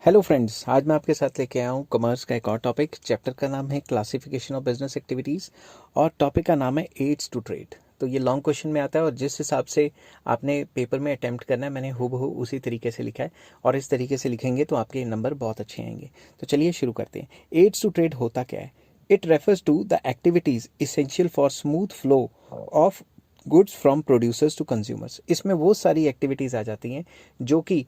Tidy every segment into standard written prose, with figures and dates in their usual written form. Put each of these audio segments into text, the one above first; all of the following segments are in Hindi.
हेलो फ्रेंड्स, आज मैं आपके साथ लेके आया हूँ कॉमर्स का एक और टॉपिक। चैप्टर का नाम है क्लासिफिकेशन ऑफ बिजनेस एक्टिविटीज़ और टॉपिक का नाम है एड्स टू ट्रेड। तो ये लॉन्ग क्वेश्चन में आता है और जिस हिसाब से आपने पेपर में अटेम्प्ट करना है मैंने हूबहू उसी तरीके से लिखा है और इस तरीके से लिखेंगे तो आपके नंबर बहुत अच्छे आएंगे। तो चलिए शुरू करते हैं। एड्स टू ट्रेड होता क्या है? It refers to the activities essential for smooth flow of goods from producers to consumers. इसमें वो सारी एक्टिविटीज़ आ जाती हैं जो कि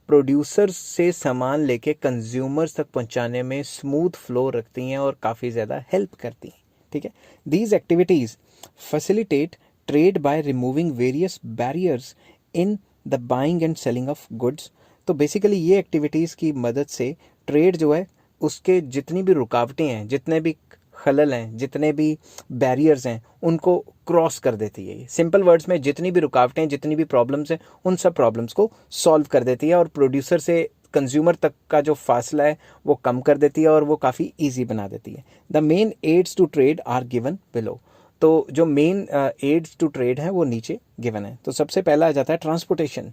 प्रोड्यूसर से सामान लेके कंज्यूमर्स तक पहुंचाने में स्मूथ फ्लो रखती हैं और काफ़ी ज़्यादा हेल्प करती हैं। ठीक है, these activities facilitate trade by removing various barriers in the buying and selling of goods. तो बेसिकली ये एक्टिविटीज़ की मदद से ट्रेड जो है उसके जितनी भी रुकावटें हैं, जितने भी खलल हैं, जितने भी बैरियर्स हैं, उनको क्रॉस कर देती है। सिंपल वर्ड्स में जितनी भी रुकावटें, जितनी भी प्रॉब्लम्स हैं, उन सब प्रॉब्लम्स को सॉल्व कर देती है और प्रोड्यूसर से कंज्यूमर तक का जो फासला है वो कम कर देती है और वो काफ़ी ईजी बना देती है। The main aids to trade are given below. तो जो मेन एड्स टू ट्रेड हैं वो नीचे गिवन है। तो सबसे पहला आ जाता है transportation.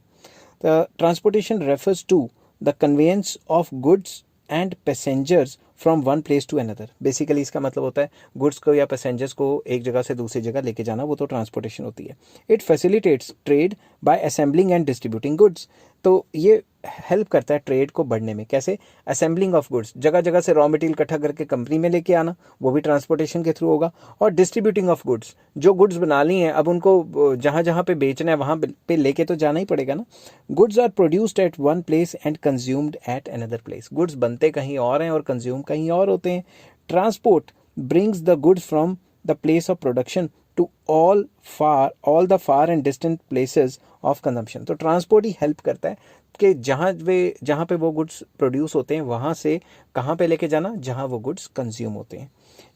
Transportation refers to the conveyance of goods and passengers from one place to another. Basically इसका मतलब होता है गुड्स को या पैसेंजर्स को एक जगह से दूसरी जगह लेके जाना, वो तो ट्रांसपोर्टेशन होती है। It facilitates trade by assembling and distributing goods. तो ये हेल्प करता है ट्रेड को बढ़ने में। कैसे? असेंबलिंग ऑफ गुड्स, जगह जगह से रॉ मटेरियल इकट्ठा करके कंपनी में लेके आना, वो भी ट्रांसपोर्टेशन के थ्रू होगा। और डिस्ट्रीब्यूटिंग ऑफ गुड्स, जो गुड्स बना ली हैं अब उनको जहाँ जहाँ पे बेचना है वहाँ पे लेके तो जाना ही पड़ेगा ना। Goods are produced at one place and consumed at another place. Goods बनते कहीं और हैं और कंज्यूम कहीं और होते हैं। Transport brings the goods from the place of production to all the far and distant places of consumption. तो ट्रांसपोर्ट ही हेल्प करता है कि जहाँ पे वो गुड्स प्रोड्यूस होते हैं वहाँ से कहाँ पे लेके जाना, जहाँ वो गुड्स कंज्यूम होते हैं।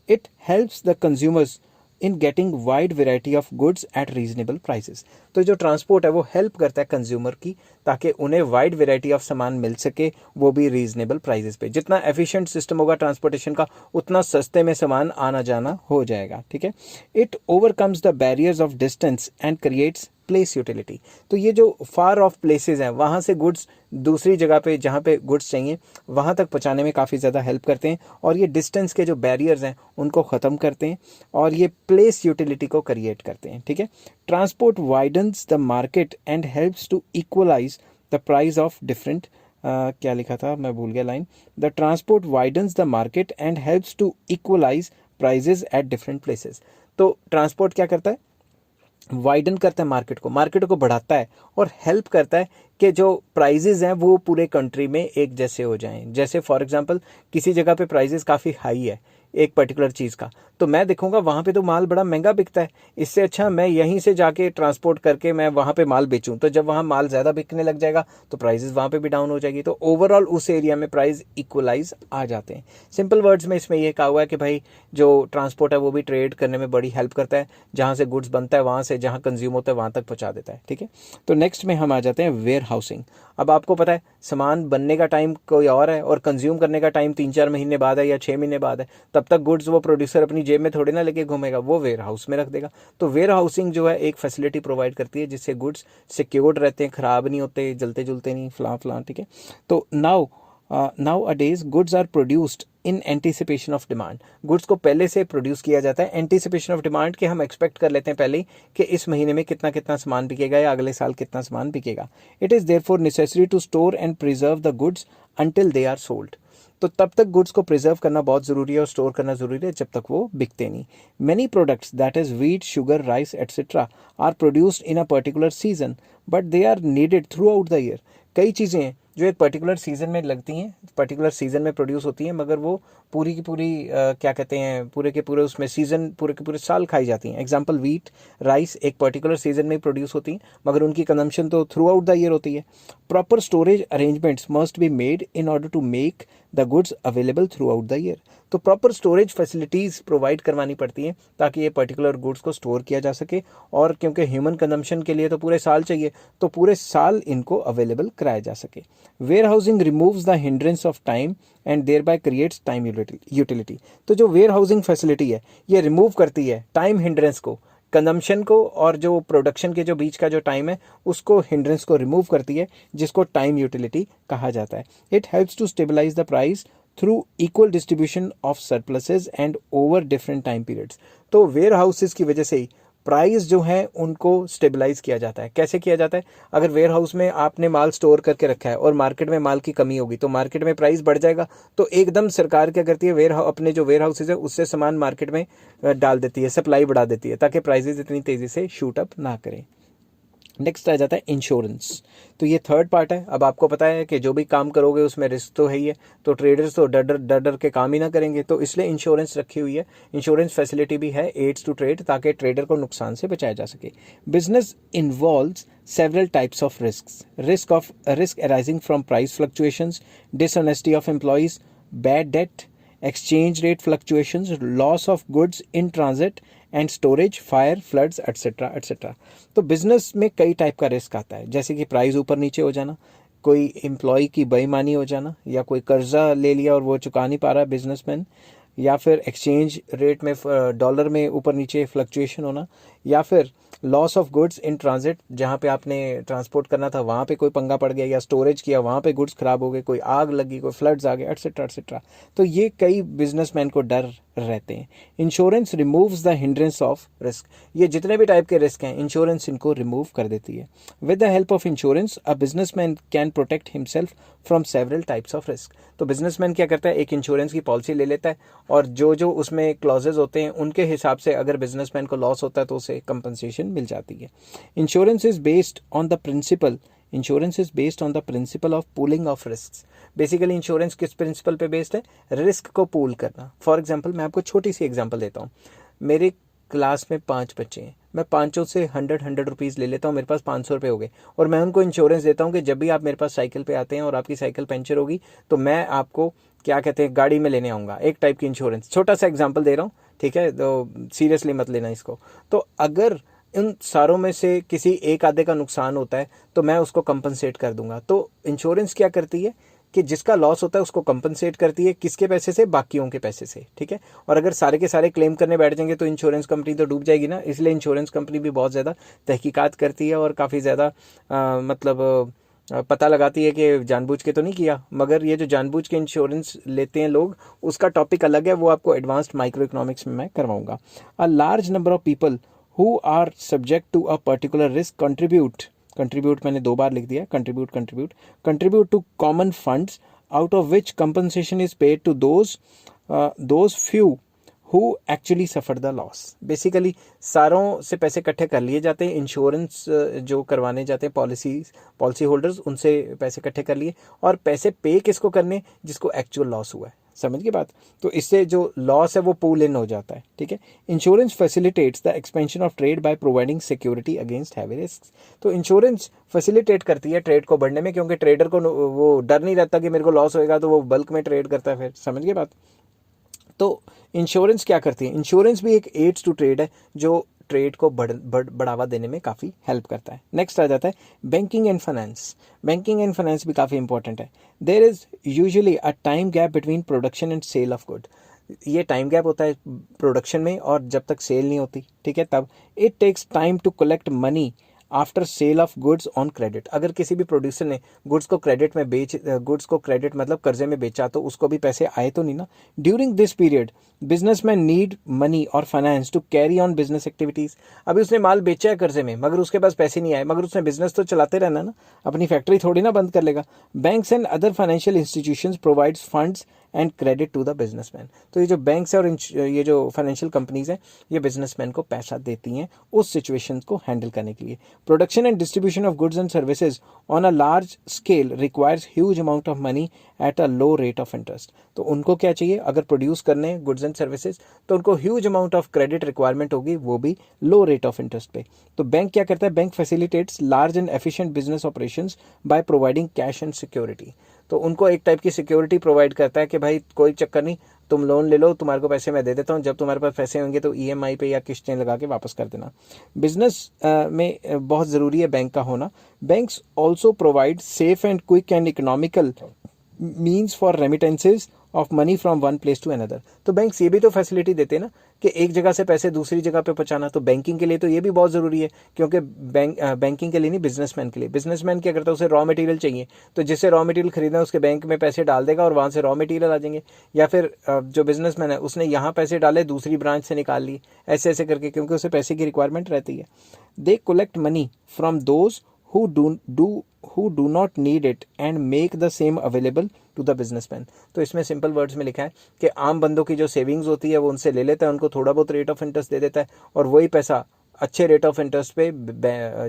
It helps the consumers in getting wide variety of goods at reasonable prices. तो जो ट्रांसपोर्ट है वो हेल्प करता है कंज्यूमर की ताकि उन्हें वाइड वेराइटी ऑफ सामान मिल सके, वो भी रीजनेबल प्राइसेस पे। जितना एफिशिएंट सिस्टम होगा ट्रांसपोर्टेशन का उतना सस्ते में सामान आना जाना हो जाएगा। ठीक है। It overcomes the barriers of distance and creates place utility. तो ये जो फार ऑफ प्लेसेस हैं वहाँ से गुड्स दूसरी जगह पे जहाँ पे गुड्स चाहिए वहाँ तक पहुँचाने में काफ़ी ज़्यादा हेल्प करते हैं और ये डिस्टेंस के जो बैरियर्स हैं उनको ख़त्म करते हैं और ये प्लेस यूटिलिटी को क्रिएट करते हैं। ठीक है। Transport widens the market and helps to equalize the price of different क्या लिखा था, मैं भूल गया line. The transport widens the market and helps to equalize prices at different places. तो ट्रांसपोर्ट क्या करता है? वाइडन करता है मार्केट को बढ़ाता है और हेल्प करता है कि जो प्राइजेज हैं वो पूरे कंट्री में एक जैसे हो जाएं। जैसे फॉर एग्जांपल किसी जगह पे प्राइजेज काफ़ी हाई है एक पर्टिकुलर चीज़ का, तो मैं देखूंगा वहाँ पे तो माल बड़ा महंगा बिकता है, इससे अच्छा मैं यहीं से जाके ट्रांसपोर्ट करके मैं वहाँ पे माल बेचूं। तो जब वहाँ माल ज़्यादा बिकने लग जाएगा तो प्राइजेस वहाँ पे भी डाउन हो जाएगी, तो ओवरऑल उस एरिया में प्राइस इक्वलाइज आ जाते हैं। सिंपल वर्ड्स में इसमें यह कहा हुआ है कि भाई जो ट्रांसपोर्ट है वो भी ट्रेड करने में बड़ी हेल्प करता है। जहाँ से गुड्स बनता है वहाँ से जहाँ कंज्यूम होता है वहाँ तक पहुँचा देता है। ठीक है। तो नेक्स्ट में हम आ जाते हैं वेयर हाउसिंग। अब आपको पता है सामान बनने का टाइम कोई और है और कंज्यूम करने का टाइम 3-4 महीने बाद है या 6 महीने बाद है। तब तक गुड्स वो प्रोड्यूसर अपनी जेब में थोड़ी ना लेके घूमेगा, वो वेयर हाउस में रख देगा। तो वेयर हाउसिंग जो है एक फैसिलिटी प्रोवाइड करती है जिससे गुड्स सिक्योर्ड रहते हैं, खराब नहीं होते, जलते जुलते नहीं, फलां। ठीक है। तो nowadays goods are produced in anticipation of demand. Goods को पहले से प्रोड्यूस किया जाता है एंटीसिपेशन ऑफ डिमांड के, हम एक्सपेक्ट कर लेते हैं पहले ही कि इस महीने में कितना कितना सामान बिकेगा या अगले साल कितना सामान बिकेगा। It is therefore necessary to store and preserve the goods until they are sold. तो तब तक गुड्स को प्रिजर्व करना बहुत ज़रूरी है और स्टोर करना ज़रूरी है जब तक वो बिकते नहीं। Many products that is wheat, sugar, rice etcetera are produced in a particular season but they are needed throughout the year. कई चीज़ें हैं जो एक पर्टिकुलर सीजन में लगती हैं, पर्टिकुलर सीजन में प्रोड्यूस होती हैं, मगर वो पूरी की पूरी क्या कहते हैं पूरे के पूरे उसमें सीजन पूरे के पूरे साल खाई जाती हैं। एग्जांपल वीट, राइस एक पर्टिकुलर सीजन में प्रोड्यूस होती हैं मगर उनकी कंजम्पशन तो थ्रू आउट द ईयर होती है। Proper storage arrangements must be made in order to make the goods available throughout the year. तो प्रॉपर स्टोरेज फैसिलिटीज़ प्रोवाइड करवानी पड़ती हैं ताकि ये पर्टिकुलर गुड्स को स्टोर किया जा सके, और क्योंकि ह्यूमन कंजम्पशन के लिए तो पूरे साल चाहिए तो पूरे साल इनको अवेलेबल कराया जा सके। Warehousing removes the hindrance of time and thereby creates time utility. तो जो वेयर हाउसिंग फैसिलिटी है ये रिमूव करती है टाइम हिंड्रेंस को, कंजम्पशन को और जो प्रोडक्शन के जो बीच का जो टाइम है उसको हिंड्रेंस को रिमूव करती है, जिसको टाइम यूटिलिटी कहा जाता है. It helps to stabilize the price through equal distribution of surpluses and over different time periods. तो वेयर हाउसेज की वजह से ही प्राइस जो है उनको स्टेबलाइज किया जाता है. कैसे किया जाता है? अगर वेयर हाउस में आपने माल स्टोर करके रखा है और मार्केट में माल की कमी होगी तो मार्केट में प्राइस बढ़ जाएगा, तो एकदम सरकार क्या करती है, अपने जो वेयर हाउसेज है उससे सामान मार्केट में डाल देती है, सप्लाई बढ़ा देती है ताकि प्राइसेज इतनी तेजी से शूट अप ना करें. नेक्स्ट आ जाता है इंश्योरेंस. तो ये थर्ड पार्ट है. अब आपको पता है कि जो भी काम करोगे उसमें रिस्क तो है ही है, तो ट्रेडर्स तो डर डर के काम ही ना करेंगे, तो इसलिए इंश्योरेंस रखी हुई है. इंश्योरेंस फैसिलिटी भी है एड्स टू ट्रेड, ताकि ट्रेडर को नुकसान से बचाया जा सके. Business involves several types of risks. Risk arising from price fluctuations, dishonesty of employees, bad debt, exchange rate fluctuations, loss of goods in transit and storage, fire, floods, etc. etc. तो बिजनेस में कई टाइप का रिस्क आता है, जैसे कि प्राइस ऊपर नीचे हो जाना, कोई एम्प्लॉय की बेईमानी हो जाना, या कोई कर्जा ले लिया और वो चुका नहीं पा रहा बिजनेसमैन, या फिर एक्सचेंज रेट में डॉलर में ऊपर नीचे फ्लक्चुएशन होना, या फिर loss of goods in transit, जहाँ पे आपने ट्रांसपोर्ट करना था वहाँ पे कोई पंगा पड़ गया, या स्टोरेज किया वहाँ पे गुड्स खराब हो गए, कोई आग लगी, कोई फ्लड्स आ गए, एटसेट्रा एटसेट्रा. तो ये कई बिजनेसमैन को डर रहते हैं. Insurance removes the hindrance of risk. ये जितने भी टाइप के रिस्क हैं इंश्योरेंस इनको रिमूव कर देती है. With the help of insurance a businessman can protect himself from several types of risk. तो बिजनेसमैन क्या करता है, एक इंश्योरेंस की पॉलिसी ले लेता है और जो जो उसमें क्लॉजेज होते हैं उनके हिसाब से अगर बिजनेसमैन को लॉस होता है तो उसे कंपनसेशन मिल जाती है. Insurance is based on the principle of pooling of risk. Basically insurance किस प्रिंसिपल पे बेस्ड है? रिस्क को पूल करना. फॉर एग्जाम्पल मैं आपको छोटी सी एग्जाम्पल देता हूँ. मेरे क्लास में 5 बच्चे हैं, मैं पाँचों से 100 रुपीज़ ले लेता हूँ, मेरे पास 500 रुपये हो गए, और मैं उनको इंश्योरेंस देता हूँ कि जब भी आप मेरे पास साइकिल पे आते हैं और आपकी साइकिल पंचर होगी तो मैं आपको क्या कहते हैं गाड़ी में लेने आऊँगा. एक टाइप की इंश्योरेंस, छोटा सा एग्जाम्पल दे रहा हूँ, ठीक है, तो सीरियसली मत लेना इसको. तो अगर इन सारों में से किसी एक आधे का नुकसान होता है तो मैं उसको कंपनसेट कर दूंगा. तो इंश्योरेंस क्या करती है कि जिसका लॉस होता है उसको कंपनसेट करती है, किसके पैसे से? बाकियों के पैसे से. ठीक है. और अगर सारे के सारे क्लेम करने बैठ जाएंगे तो इंश्योरेंस कंपनी तो डूब जाएगी ना. इसलिए इंश्योरेंस कंपनी भी बहुत ज़्यादा तहकीकात करती है और काफ़ी ज़्यादा पता लगाती है कि जानबूझ के तो नहीं किया. मगर ये जो जानबूझ के इंश्योरेंस लेते हैं लोग, उसका टॉपिक अलग है, वो आपको एडवांस्ड माइक्रो इकोनॉमिक्स में मैं करवाऊंगा. A large number of people who are subject to a particular risk contribute मैंने 2 बार लिख दिया, contribute to common funds out of which compensation is paid to those few who actually suffer the loss. Basically सारों से पैसे इकट्ठे कर लिए जाते हैं, इंश्योरेंस जो करवाने जाते हैं पॉलिसी होल्डर्स, उनसे पैसे इकट्ठे कर लिए, और पैसे पे किसको करने? जिसको एक्चुअल लॉस हुआ है. समझ की बात? तो इससे जो लॉस है वो पूल इन हो जाता है. ठीक है. Insurance facilitates the expansion of trade by providing security against heavy risk. तो इंश्योरेंस फैसिलिटेट करती है ट्रेड को बढ़ने में, क्योंकि ट्रेडर को वो डर नहीं रहता कि मेरे को लॉस होएगा, तो वो बल्क में ट्रेड करता है. फिर समझ गए बात? तो इंश्योरेंस क्या करती है? इंश्योरेंस भी एक एड्स टू ट्रेड है जो ट्रेड को बढ़ावा देने में काफ़ी हेल्प करता है. नेक्स्ट आ जाता है banking and finance. Banking and finance भी काफ़ी इंपॉर्टेंट है. There is usually a time gap between production and sale of good. ये टाइम गैप होता है प्रोडक्शन में और जब तक सेल नहीं होती. ठीक है. तब it takes time to collect money after sale of goods on credit. अगर किसी भी प्रोड्यूसर ने गुड्स को क्रेडिट मतलब कर्जे में बेचा तो उसको भी पैसे आए तो नहीं ना. During this period businessman need money और finance to carry on business activities. अभी उसने माल बेचा है कर्जे में, मगर उसके पास पैसे नहीं आए, मगर उसने बिजनेस तो चलाते रहना ना, अपनी फैक्ट्री थोड़ी ना बंद कर लेगा. Banks and other financial institutions provides funds and credit to the businessman. तो ये जो बैंक्स और ये जो फाइनेंशियल कंपनीज हैं ये बिजनेसमैन को पैसा देती हैं उस सिचुएशन को हैंडल करने के लिए. Production and distribution of goods and services on a large scale requires huge amount of money at a low rate of interest. तो उनको क्या चाहिए? अगर प्रोड्यूस करने गुड्स एंड सर्विसेज तो उनको huge amount of credit requirement होगी, वो भी लो रेट ऑफ इंटरेस्ट पे. तो बैंक क्या करता है? Bank facilitates large and efficient business operations by providing cash and security. तो उनको एक टाइप की सिक्योरिटी प्रोवाइड करता है कि भाई कोई चक्कर नहीं, तुम लोन ले लो, तुम्हारे को पैसे मैं दे देता हूँ, जब तुम्हारे पास पैसे होंगे तो EMI पे या किस्तें लगा के वापस कर देना. बिजनेस में बहुत ज़रूरी है बैंक का होना. Banks also provide safe and quick and economical means for remittances of money from one place to another. तो बैंक्स ये भी तो फैसिलिटी देते हैं ना कि एक जगह से पैसे दूसरी जगह पे पहुंचाना। तो बैंकिंग के लिए तो ये भी बहुत ज़रूरी है, क्योंकि बैंकिंग के लिए नहीं, बिजनेसमैन के लिए। बिजनेसमैन क्या करता है, उसे रॉ मटेरियल चाहिए, तो जिससे रॉ मटेरियल खरीदना है उसके बैंक में पैसे डाल देगा और वहाँ से रॉ मटेरियल आ जाएंगे। या फिर जो बिजनेसमैन है उसने यहाँ पैसे डाले, दूसरी ब्रांच से निकाल लिए, ऐसे ऐसे करके, क्योंकि उसे पैसे की रिक्वायरमेंट रहती है। They collect money from those who do not need it and make the same available to the businessman। तो इसमें सिंपल वर्ड्स में लिखा है कि आम बंदों की जो सेविंग्स होती है वो उनसे ले लेता है, उनको थोड़ा बहुत रेट ऑफ इंटरेस्ट दे देता है, और वही पैसा अच्छे रेट ऑफ इंटरेस्ट पे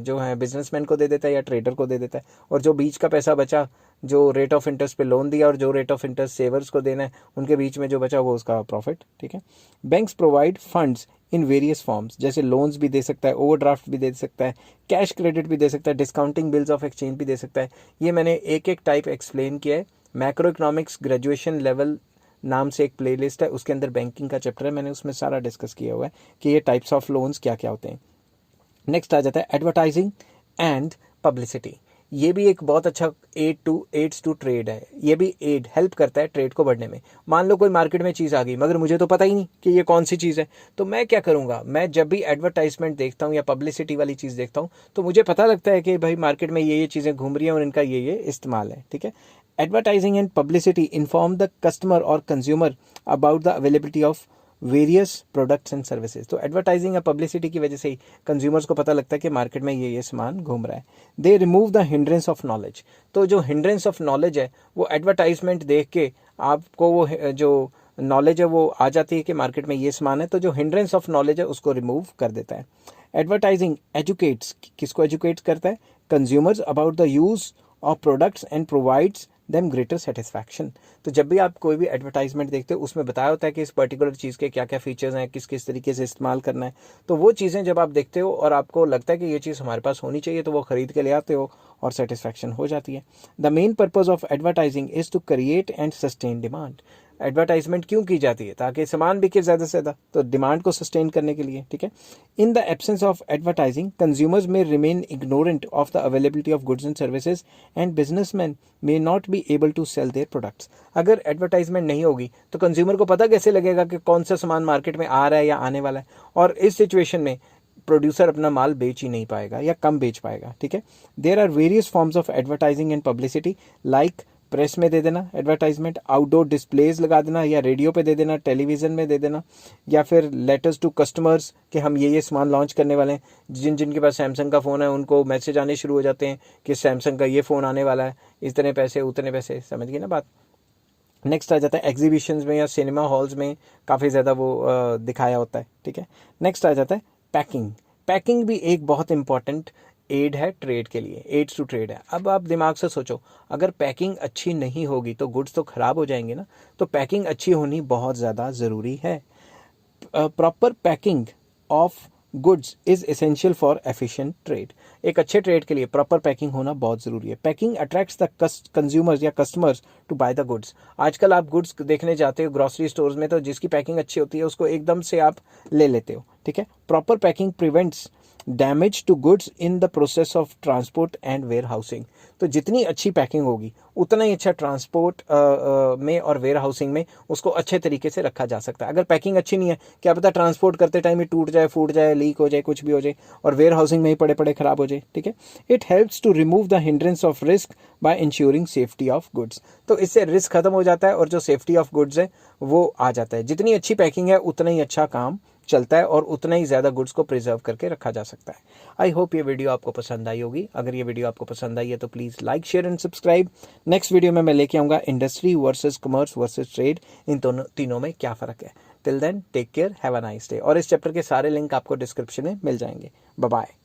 जो है बिजनेसमैन को दे देता है या ट्रेडर को दे देता है। और जो बीच का पैसा बचा, जो रेट ऑफ इंटरेस्ट पे लोन दिया और जो रेट ऑफ इंटरेस्ट सेवर्स को देना है, उनके बीच में जो बचा वो उसका प्रॉफिट। ठीक है। Banks provide funds in various forms, जैसे लोन्स भी दे सकता है, ओवरड्राफ्ट भी दे सकता है, कैश क्रेडिट भी दे सकता है, डिस्काउंटिंग बिल्स ऑफ एक्सचेंज भी दे सकता है। ये मैंने एक एक टाइप एक्सप्लेन किया है। मैक्रो इकोनॉमिक्स ग्रेजुएशन लेवल नाम से एक प्लेलिस्ट है, उसके अंदर बैंकिंग का चैप्टर है, मैंने उसमें सारा डिस्कस किया हुआ है कि ये टाइप्स ऑफ लोन्स क्या क्या होते हैं। नेक्स्ट आ जाता है एडवर्टाइजिंग एंड पब्लिसिटी। ये भी एक बहुत अच्छा एड्स टू ट्रेड है। ये भी हेल्प करता है ट्रेड को बढ़ने में। मान लो कोई मार्केट में चीज़ आ गई, मगर मुझे तो पता ही नहीं कि ये कौन सी चीज़ है, तो मैं क्या करूँगा, मैं जब भी एडवर्टाइजमेंट देखता हूँ या पब्लिसिटी वाली चीज़ देखता हूँ तो मुझे पता लगता है कि भाई मार्केट में ये चीज़ें घूम रही हैं और इनका ये इस्तेमाल है। ठीक है। Advertising and publicity inform the customer और consumer about the availability of various products and services. तो एडवर्टाइजिंग या पब्लिसिटी की वजह से ही कंज्यूमर्स को पता लगता है कि मार्केट में ये सामान घूम रहा है। They remove the hindrance of knowledge. तो जो हिंड्रेंस ऑफ नॉलेज है वो एडवर्टाइजमेंट देख के आपको वो जो नॉलेज है वो आ जाती है कि मार्केट में ये सामान है, तो जो हिंड्रेंस ऑफ नॉलेज है उसको रिमूव कर देता है। एडवर्टाइजिंग एजुकेट्स, किसको एजुकेट करता है, consumers about the use of products and provides them greater satisfaction. तो जब भी आप कोई भी एडवर्टाइजमेंट देखते हो उसमें बताया होता है कि इस पर्टिकुलर चीज़ के क्या क्या फीचर्स हैं, किस किस तरीके से इस्तेमाल करना है। तो वो चीज़ें जब आप देखते हो और आपको लगता है कि ये चीज़ हमारे पास होनी चाहिए, तो वो खरीद के ले आते हो और सेटिस्फैक्शन हो जाती है। The main purpose of advertising is to create and sustain demand. Advertisement क्यों की जाती है, ताकि सामान बिके ज़्यादा से ज़्यादा, तो डिमांड को सस्टेन करने के लिए। ठीक है। In the absence of advertising consumers may remain ignorant of the availability of goods and services and businessman may not be able to sell their products. अगर एडवर्टाइजमेंट नहीं होगी तो कंज्यूमर को पता कैसे लगेगा कि कौन सा सामान मार्केट में आ रहा है या आने वाला है, और इस सिचुएशन में प्रोड्यूसर अपना माल बेच ही नहीं पाएगा या कम बेच पाएगा। ठीक है। There are various forms of advertising and publicity, like press में दे देना एडवर्टाइजमेंट, आउटडोर डिस्प्लेज लगा देना, या रेडियो पे दे देना, टेलीविज़न में दे देना, या फिर लेटर्स टू कस्टमर्स कि हम ये सामान लॉन्च करने वाले हैं। जिनके पास सैमसंग का फ़ोन है उनको मैसेज आने शुरू हो जाते हैं कि सैमसंग का ये फ़ोन आने वाला है, इतने पैसे उतने पैसे, समझ गए ना बात। नेक्स्ट आ जाता है एग्जीबिशंस में या सिनेमा हॉल्स में काफ़ी ज़्यादा वो दिखाया होता है। ठीक है। नेक्स्ट आ जाता है पैकिंग। पैकिंग भी एक बहुत इंपॉर्टेंट एड है ट्रेड के लिए, एड्स टू ट्रेड है। अब आप दिमाग से सोचो, अगर पैकिंग अच्छी नहीं होगी तो गुड्स तो ख़राब हो जाएंगे ना, तो पैकिंग अच्छी होनी बहुत ज़्यादा ज़रूरी है। Proper packing of goods is essential for efficient trade. एक अच्छे ट्रेड के लिए प्रॉपर पैकिंग होना बहुत ज़रूरी है। पैकिंग अट्रैक्ट्स द कंज्यूमर्स या customers to buy the goods. आजकल आप गुड्स देखने जाते हो ग्रॉसरी स्टोर्स में, तो जिसकी पैकिंग अच्छी होती है उसको एकदम से आप ले लेते हो। ठीक है। Proper packing prevents damage to goods in the process of transport and warehousing. तो जितनी अच्छी पैकिंग होगी उतना ही अच्छा ट्रांसपोर्ट में और वेयर हाउसिंग में उसको अच्छे तरीके से रखा जा सकता है। अगर पैकिंग अच्छी नहीं है, क्या पता ट्रांसपोर्ट करते टाइम ही टूट जाए, फूट जाए, लीक हो जाए, कुछ भी हो जाए, और वेयर हाउसिंग में ही पड़े पड़े खराब हो जाए। ठीक है। It helps to remove the hindrance of risk by insuring safety of goods. तो इससे रिस्क खत्म हो जाता है और जो सेफ्टी ऑफ गुड्स है वो आ जाता है। जितनी अच्छी पैकिंग है उतना ही अच्छा काम चलता है और उतना ही ज़्यादा गुड्स को प्रिजर्व करके रखा जा सकता है। आई होप ये वीडियो आपको पसंद आई होगी। अगर ये वीडियो आपको पसंद आई है तो please like, share and subscribe. Next video में मैं लेके आऊँगा industry versus commerce versus trade, इन तीनों में क्या फ़र्क है। Till then take care, have a nice day. और इस चैप्टर के सारे लिंक आपको डिस्क्रिप्शन में मिल जाएंगे। Bye bye.